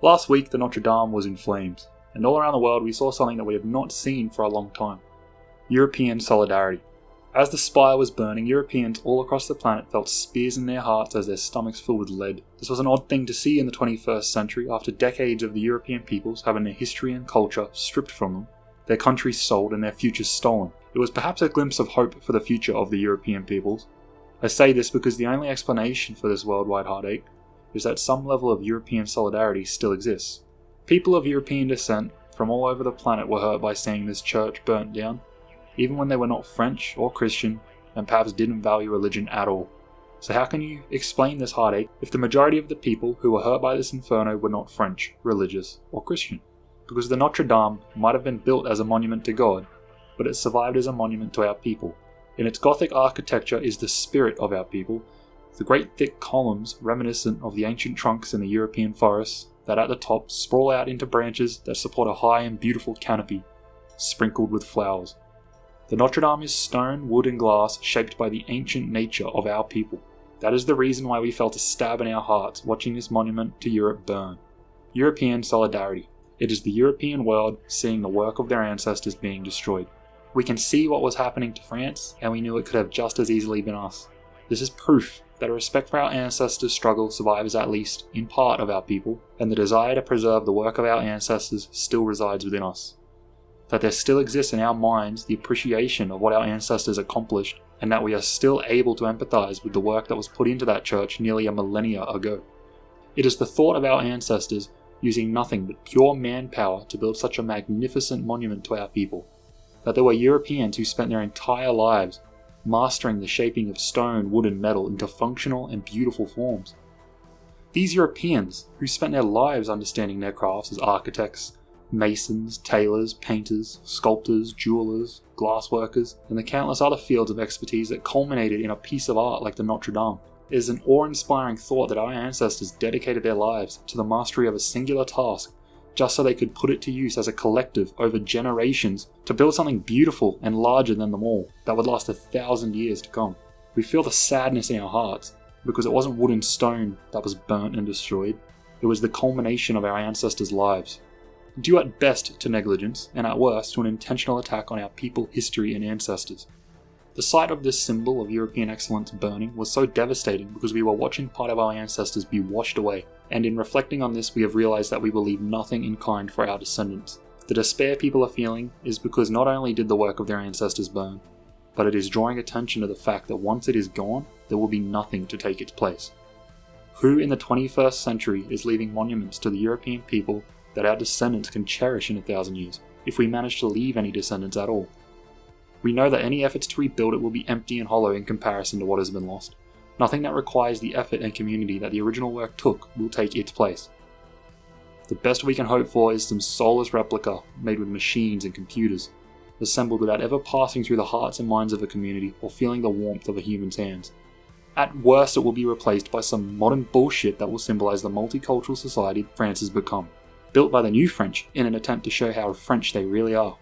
Last week, the Notre Dame was in flames, and all around the world we saw something that we have not seen for a long time. European solidarity. As the spire was burning, Europeans all across the planet felt spears in their hearts as their stomachs filled with lead. This was an odd thing to see in the 21st century after decades of the European peoples having their history and culture stripped from them, their countries sold and their futures stolen. It was perhaps a glimpse of hope for the future of the European peoples. I say this because the only explanation for this worldwide heartache is that some level of European solidarity still exists. People of European descent from all over the planet were hurt by seeing this church burnt down, even when they were not French or Christian and perhaps didn't value religion at all. So how can you explain this heartache if the majority of the people who were hurt by this inferno were not French, religious, or Christian? Because the Notre Dame might have been built as a monument to God, but it survived as a monument to our people. In its Gothic architecture is the spirit of our people, the great thick columns reminiscent of the ancient trunks in the European forests that at the top sprawl out into branches that support a high and beautiful canopy, sprinkled with flowers. The Notre Dame is stone, wood and glass shaped by the ancient nature of our people. That is the reason why we felt a stab in our hearts watching this monument to Europe burn. European solidarity. It is the European world seeing the work of their ancestors being destroyed. We can see what was happening to France, and we knew it could have just as easily been us. This is proof that a respect for our ancestors' struggle survives at least in part of our people, and the desire to preserve the work of our ancestors still resides within us. That there still exists in our minds the appreciation of what our ancestors accomplished, and that we are still able to empathize with the work that was put into that church nearly a millennia ago. It is the thought of our ancestors using nothing but pure manpower to build such a magnificent monument to our people, that there were Europeans who spent their entire lives mastering the shaping of stone, wood and metal into functional and beautiful forms. These Europeans, who spent their lives understanding their crafts as architects, masons, tailors, painters, sculptors, jewelers, glassworkers, and the countless other fields of expertise that culminated in a piece of art like the Notre Dame. It is an awe-inspiring thought that our ancestors dedicated their lives to the mastery of a singular task just so they could put it to use as a collective over generations to build something beautiful and larger than them all that would last 1,000 years to come. We feel the sadness in our hearts because it wasn't wood and stone that was burnt and destroyed. It was the culmination of our ancestors' lives, due at best to negligence and at worst to an intentional attack on our people, history and ancestors. The sight of this symbol of European excellence burning was so devastating because we were watching part of our ancestors be washed away, and in reflecting on this we have realized that we will leave nothing in kind for our descendants. The despair people are feeling is because not only did the work of their ancestors burn, but it is drawing attention to the fact that once it is gone, there will be nothing to take its place. Who in the 21st century is leaving monuments to the European people that our descendants can cherish in 1,000 years, if we manage to leave any descendants at all? We know that any efforts to rebuild it will be empty and hollow in comparison to what has been lost. Nothing that requires the effort and community that the original work took will take its place. The best we can hope for is some soulless replica made with machines and computers, assembled without ever passing through the hearts and minds of a community or feeling the warmth of a human's hands. At worst, it will be replaced by some modern bullshit that will symbolize the multicultural society France has become, built by the new French in an attempt to show how French they really are.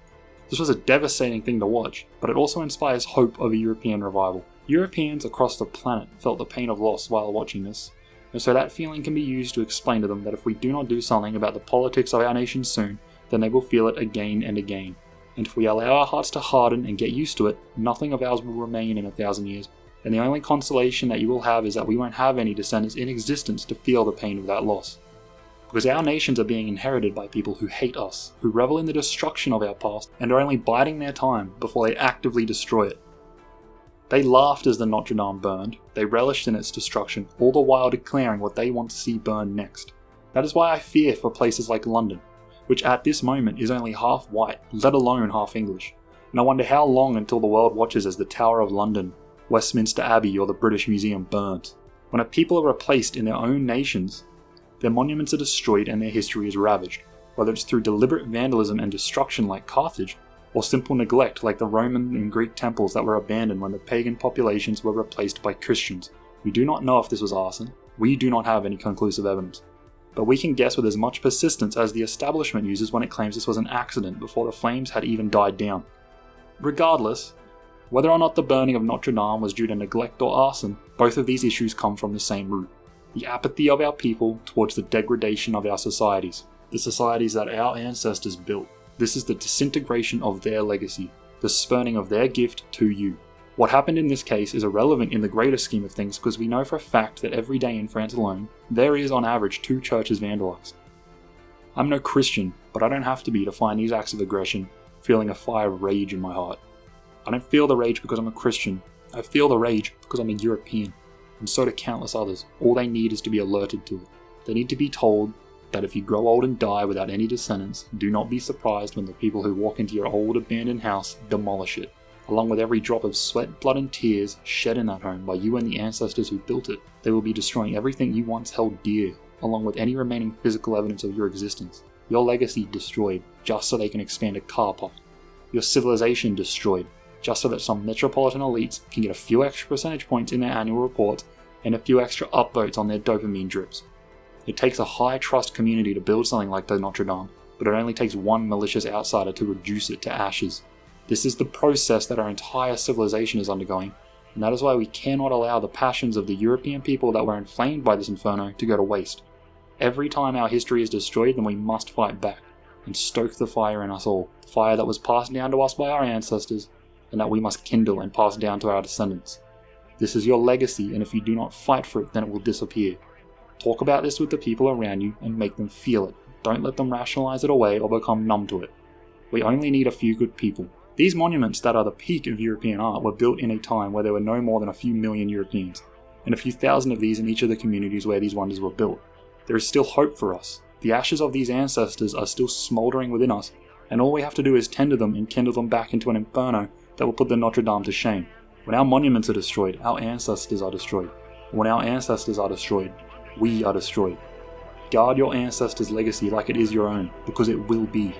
This was a devastating thing to watch, but it also inspires hope of a European revival. Europeans across the planet felt the pain of loss while watching this, and so that feeling can be used to explain to them that if we do not do something about the politics of our nation soon, then they will feel it again and again. And if we allow our hearts to harden and get used to it, nothing of ours will remain in 1,000 years, and the only consolation that you will have is that we won't have any descendants in existence to feel the pain of that loss. Because our nations are being inherited by people who hate us, who revel in the destruction of our past, and are only biding their time before they actively destroy it. They laughed as the Notre Dame burned, they relished in its destruction, all the while declaring what they want to see burn next. That is why I fear for places like London, which at this moment is only half white, let alone half English. And I wonder how long until the world watches as the Tower of London, Westminster Abbey or the British Museum burns. When a people are replaced in their own nations, their monuments are destroyed and their history is ravaged, whether it's through deliberate vandalism and destruction like Carthage, or simple neglect like the Roman and Greek temples that were abandoned when the pagan populations were replaced by Christians. We do not know if this was arson, we do not have any conclusive evidence, but we can guess with as much persistence as the establishment uses when it claims this was an accident before the flames had even died down. Regardless, whether or not the burning of Notre Dame was due to neglect or arson, both of these issues come from the same root. the apathy of our people towards the degradation of our societies, the societies that our ancestors built. This is the disintegration of their legacy, the spurning of their gift to you. What happened in this case is irrelevant in the greater scheme of things because we know for a fact that every day in France alone, there is on average 2 churches vandalised. I'm no Christian, but I don't have to be to find these acts of aggression feeling a fire of rage in my heart. I don't feel the rage because I'm a Christian, I feel the rage because I'm a European, and so do countless others. All they need is to be alerted to it. They need to be told that if you grow old and die without any descendants, do not be surprised when the people who walk into your old abandoned house demolish it, along with every drop of sweat, blood and tears shed in that home by you and the ancestors who built it. They will be destroying everything you once held dear, along with any remaining physical evidence of your existence. Your legacy destroyed, just so they can expand a car park. Your civilization destroyed, just so that some metropolitan elites can get a few extra percentage points in their annual reports and a few extra upvotes on their dopamine drips. It takes a high trust community to build something like the Notre Dame, but it only takes one malicious outsider to reduce it to ashes. This is the process that our entire civilization is undergoing, and that is why we cannot allow the passions of the European people that were inflamed by this inferno to go to waste. Every time our history is destroyed, then we must fight back and stoke the fire in us all, the fire that was passed down to us by our ancestors, and that we must kindle and pass down to our descendants. This is your legacy, and if you do not fight for it, then it will disappear. Talk about this with the people around you and make them feel it. Don't let them rationalize it away or become numb to it. We only need a few good people. These monuments that are the peak of European art were built in a time where there were no more than a few million Europeans, and a few thousand of these in each of the communities where these wonders were built. There is still hope for us. The ashes of these ancestors are still smouldering within us, and all we have to do is tend to them and kindle them back into an inferno that will put the Notre Dame to shame. When our monuments are destroyed, our ancestors are destroyed. And when our ancestors are destroyed, we are destroyed. Guard your ancestors' legacy like it is your own, because it will be.